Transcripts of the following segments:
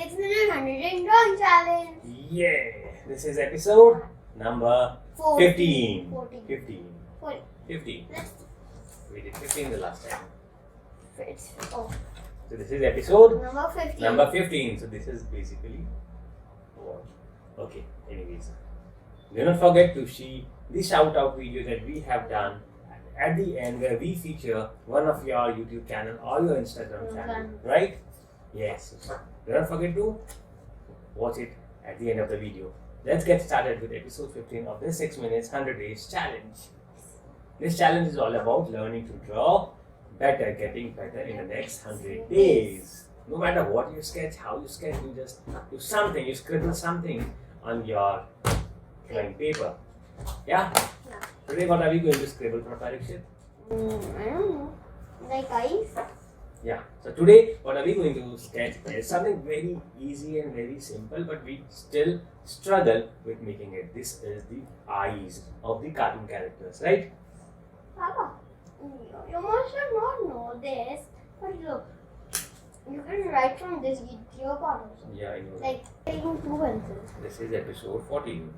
6-minute 100 drawing challenge. Yeah, this is episode number 15. 14. 15. 14. 15. Let's We did 15 the last time. oh, So this is episode number 15. number 15. So this is basically what? Okay, anyways. Do not forget to see the shout out video that we have done at the end where we feature one of your YouTube channel or your Instagram channel, right? Yes. Do not forget to watch it at the end of the video. Let's get started with episode 15 of this 6 minutes 100 days challenge. This challenge is all about learning to draw better, getting better in the next 100 days. No matter what you sketch, how you sketch, you just do something, you scribble something on your drawing paper. Yeah? Today what are we going to scribble for Parikshet? I don't know. Like eyes? Yeah. So today what are we going to sketch is something very easy and very simple, but we still struggle with making it. This is the eyes of the cartoon characters, right? Papa, you must have not know this, but look, you can write from this video part also. Yeah, I know. Like taking 2 pencils. This is episode 14.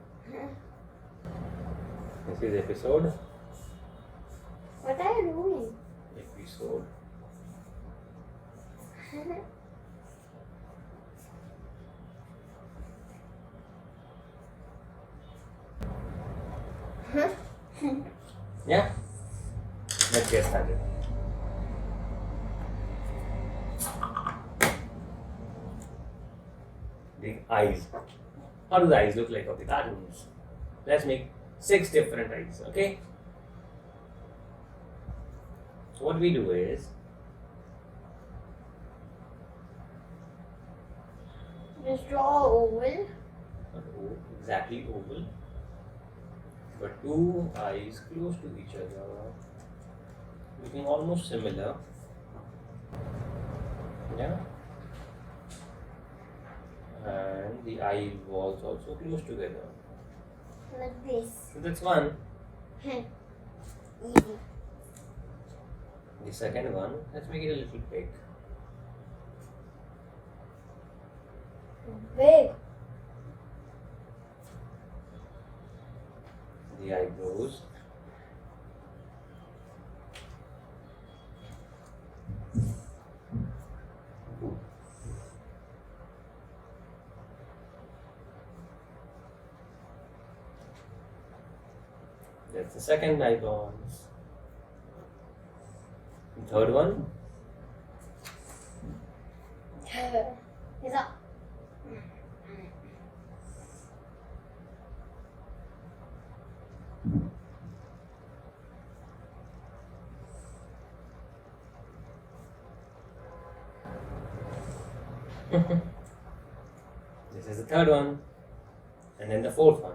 This is episode What are you doing? episode yeah. Let's get started. The eyes. How do the eyes look like of the cartoons? Let's make 6 different eyes, okay? So what we do is Just draw oval. not exactly oval, but 2 eyes close to each other, looking almost similar. Yeah. And the eye walls also close together. Like this. So that's one. Easy. The second one, let's make it a little big. Big. The eyebrows. That's the second eyeballs. The third one. Is up. This is the third one. And then the fourth one.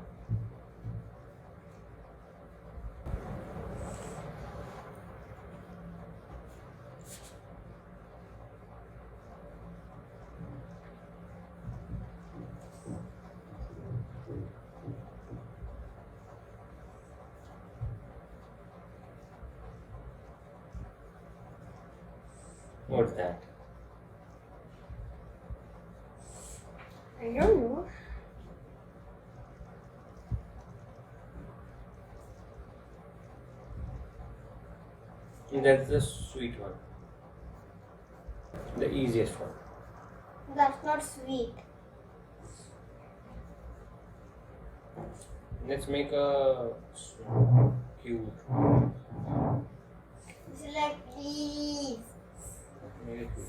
What's that? I don't know. And that's the sweet one. The easiest one. That's not sweet. Let's make a cute. It's like please. Make it cute.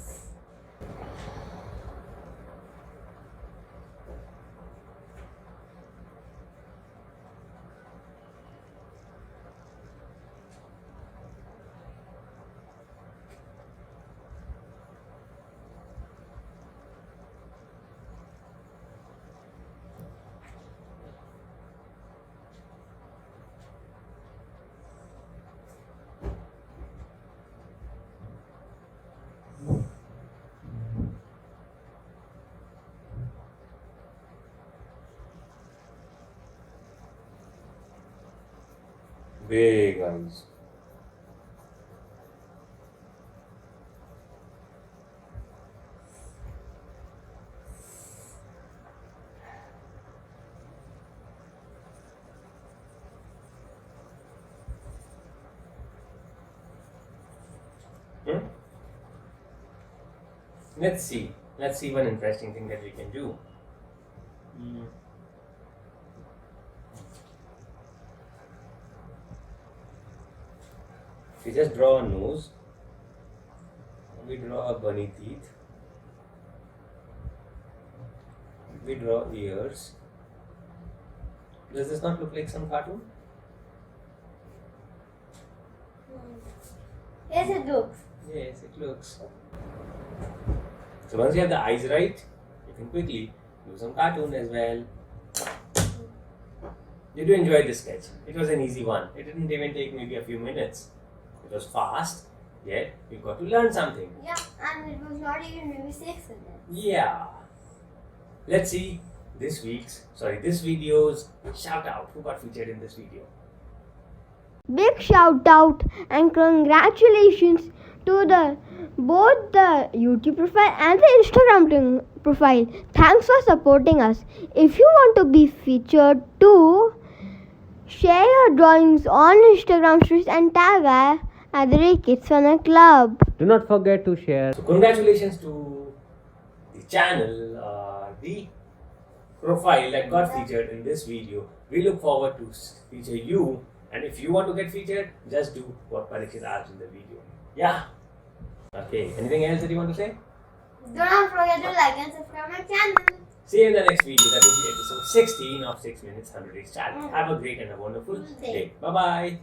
Big eyes. Let's see. Let's see one interesting thing that we can do. We just draw a nose. We draw a bunny teeth. We draw ears. Does this not look like some cartoon? Yes, it looks. Yes, it looks. So once you have the eyes right, you can quickly do some cartoon as well. Did you enjoy this sketch? It was an easy one. It didn't even take maybe a few minutes. It was fast, yet you got to learn something. Yeah, and it was not even maybe 6 minutes. Yeah. Let's see this video's shout out. Who got featured in this video? Big shout out and congratulations to both the YouTube profile and the Instagram profile. Thanks for supporting us. If you want to be featured too, share your drawings on Instagram stories and tag us at the Kids Fun Club. Do not forget to share. So congratulations to the channel, the profile that got featured in this video. We look forward to feature you. And if you want to get featured, just do what Parikshet asked in the video. Yeah. Okay. Anything else that you want to say? Do not forget to like and subscribe my channel. See you in the next video. That will be episode 16 of 6 Minutes 100 Days Challenge. Have a great and a wonderful day. Bye bye.